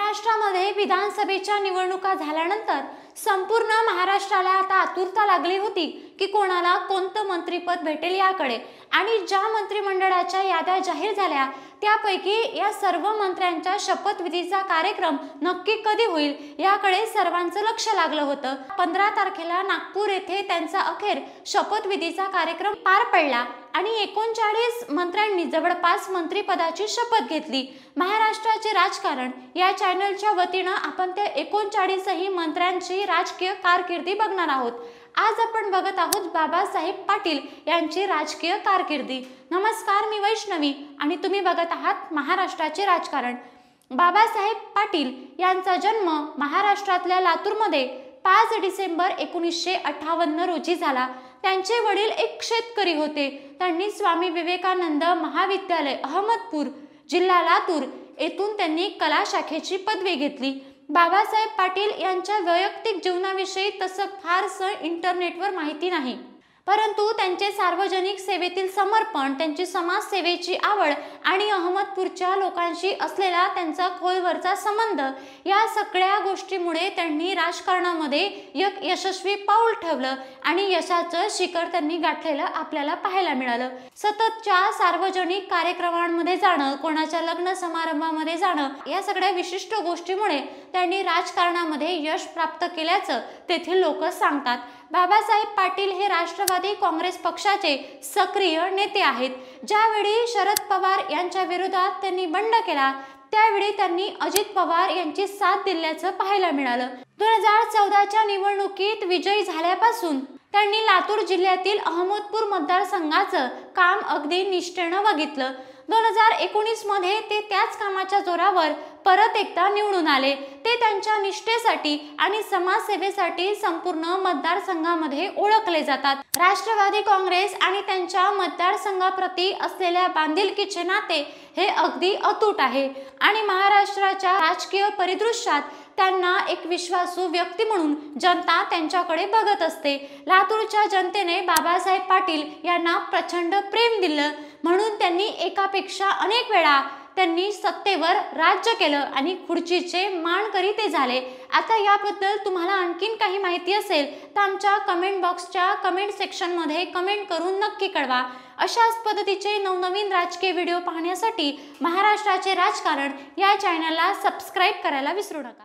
महाराष्ट्रामध्ये विधानसभेच्या निवडणुका झाल्यानंतर संपूर्ण महाराष्ट्राला आता आतुरता लागली होती की कोणाला कोणतं मंत्रिपद भेटेल याकडे। आणि ज्या मंत्रिमंडळाच्या याद्या जाहीर झाल्या त्यापैकी या सर्व मंत्र्यांच्या शपथविधीचा कार्यक्रम नक्की कधी होईल याकडे सर्वांचं लक्ष लागलं होतं। 15 तारखेला नागपूर येथे त्यांचा अखेर शपथविधीचा कार्यक्रम पार पडला आणि 39 मंत्र्यांनी जवळपास मंत्रिपदाची शपथ घेतली। महाराष्ट्राचे राजकारण या चॅनलच्या वतीनं आपण त्या 39 मंत्र्यांची राजकीय कारकिर्दी बघणार आहोत। आज आपण बघत आहोत बाबासाहेब पाटील यांची राजकीय कारकिर्दी। नमस्कार, मी वैष्णवी आणि तुम्ही बघत आहात महाराष्ट्राचे राजकारण। बाबासाहेब पाटील यांचा जन्म महाराष्ट्रातल्या लातूरमध्ये 5 डिसेंबर 1958 रोजी झाला। त्यांचे वडील एक शेतकरी होते। त्यांनी स्वामी विवेकानंद महाविद्यालय अहमदपूर जिल्हा लातूर येथून त्यांनी कला शाखेची पदवी घेतली। बाबासाहेब पाटील यांच्या वैयक्तिक जीवनाविषयी तसं फारसं इंटरनेटवर माहिती नाही, परंतु त्यांचे सार्वजनिक सेवेतील समर्पण, त्यांची समाजसेवेची आवड आणि अहमदपूरच्या लोकांशी असलेला त्यांचा खोलवरचा संबंध या सगळ्या गोष्टीमुळे त्यांनी राजकारणामध्ये एक यशस्वी पाऊल ठेवलं आणि यशाचं शिखर त्यांनी गाठलेलं आपल्याला पाहायला मिळालं। सततच्या सार्वजनिक कार्यक्रमांमध्ये जाणं, कोणाच्या लग्न समारंभामध्ये जाणं, या सगळ्या विशिष्ट गोष्टीमुळे त्यांनी राजकारणामध्ये यश प्राप्त केल्याचं तेथील लोक सांगतात। बाबासाहेब पाटील हे राष्ट्रवादी काँग्रेस पक्षाचे सक्रिय नेते आहेत। ज्यावेळी शरद पवार यांच्या विरोधात त्यांनी बंड केला त्यावेळी त्यांनी अजित पवार यांची साथ दिल्याचं पाहायला मिळालं। 2014च्या निवडणुकीत विजयी झाल्यापासून त्यांनी लातूर जिल्ह्यातील अहमदपूर मतदारसंघाचं काम अगदी निष्ठेनं बघितलं। 2019 मध्ये ते त्याच कामाच्या जोरावर परत एकदा निवडून आले। ते त्यांच्या निष्ठेसाठी आणि समाजसेवेसाठी संपूर्ण मतदारसंघामध्ये ओळखले जातात। राष्ट्रवादी काँग्रेस आणि त्यांच्या मतदारसंघाप्रती असलेल्या बांधिलकीचे नाते हे अगदी अतूट आहे आणि महाराष्ट्राच्या राजकीय परिदृश्यात त्यांना एक विश्वासू व्यक्ती म्हणून जनता त्यांच्याकडे बघत असते। लातूरच्या जनतेने बाबासाहेब पाटील यांना प्रचंड प्रेम दिलं, म्हणून त्यांनी एकापेक्षा अनेक वेळा त्यांनी सत्तेवर राज्य केलं आणि खुर्चीचे मानकरी ते झाले। आता याबद्दल तुम्हाला आणखीन काही माहिती असेल तर आमच्या कमेंट बॉक्सच्या कमेंट सेक्शनमध्ये कमेंट करून नक्की कळवा। अशाच पद्धतीचे नवनवीन राजकीय व्हिडिओ पाहण्यासाठी महाराष्ट्राचे राजकारण या चॅनलला सबस्क्राईब करायला विसरू नका।